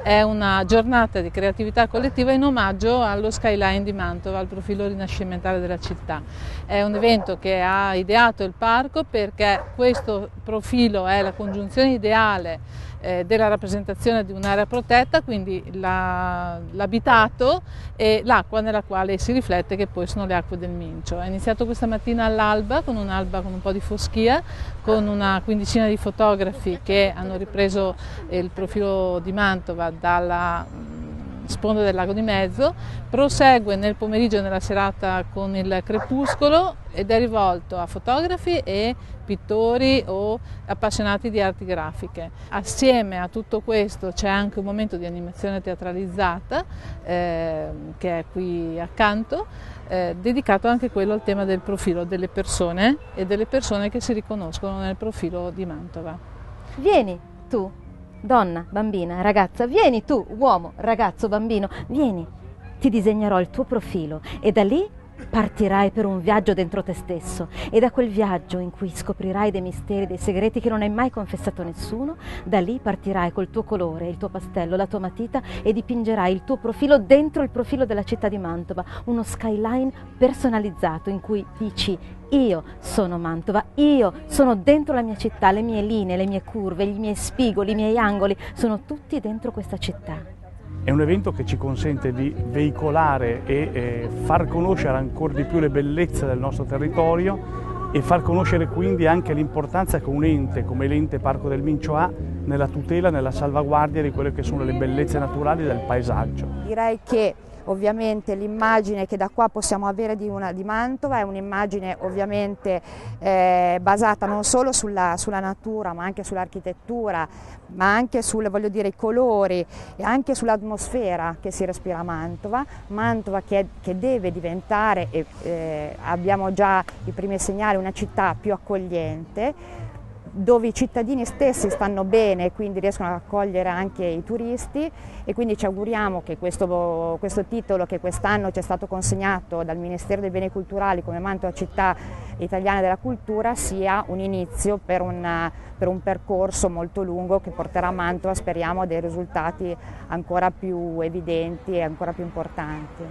è una giornata di creatività collettiva in omaggio allo skyline di Mantova, al profilo rinascimentale della città. È un evento che ha ideato il parco perché questo profilo è la congiunzione ideale della rappresentazione di un'area protetta, quindi l'abitato e l'acqua nella quale si riflette, che poi sono le acque del Mincio. È iniziato questa mattina all'alba, con un'alba con un po' di foschia, con una quindicina di fotografi che hanno ripreso il profilo di Mantova dalla sponda del lago di Mezzo, prosegue nel pomeriggio e nella serata con il crepuscolo ed è rivolto a fotografi e pittori o appassionati di arti grafiche. Assieme a tutto questo c'è anche un momento di animazione teatralizzata che è qui accanto, dedicato anche quello al tema del profilo delle persone e delle persone che si riconoscono nel profilo di Mantova. Vieni tu, donna, bambina, ragazza, vieni tu, uomo, ragazzo, bambino, vieni, ti disegnerò il tuo profilo e da lì partirai per un viaggio dentro te stesso e da quel viaggio in cui scoprirai dei misteri, dei segreti che non hai mai confessato a nessuno, da lì partirai col tuo colore, il tuo pastello, la tua matita e dipingerai il tuo profilo dentro il profilo della città di Mantova, uno skyline personalizzato in cui dici: io sono Mantova, io sono dentro la mia città, le mie linee, le mie curve, i miei spigoli, i miei angoli, sono tutti dentro questa città. È un evento che ci consente di veicolare e far conoscere ancora di più le bellezze del nostro territorio e far conoscere quindi anche l'importanza che un ente come l'ente Parco del Mincio ha nella tutela, nella salvaguardia di quelle che sono le bellezze naturali del paesaggio. Direi che ovviamente l'immagine che da qua possiamo avere di Mantova è un'immagine ovviamente basata non solo sulla natura, ma anche sull'architettura, ma anche voglio dire, i colori e anche sull'atmosfera che si respira a Mantova. Mantova che deve diventare, e abbiamo già i primi segnali, una città più accogliente, dove i cittadini stessi stanno bene e quindi riescono ad accogliere anche i turisti, e quindi ci auguriamo che questo titolo che quest'anno ci è stato consegnato dal Ministero dei Beni Culturali come Mantova Città Italiana della Cultura sia un inizio per un percorso molto lungo che porterà a Mantova, speriamo, a dei risultati ancora più evidenti e ancora più importanti.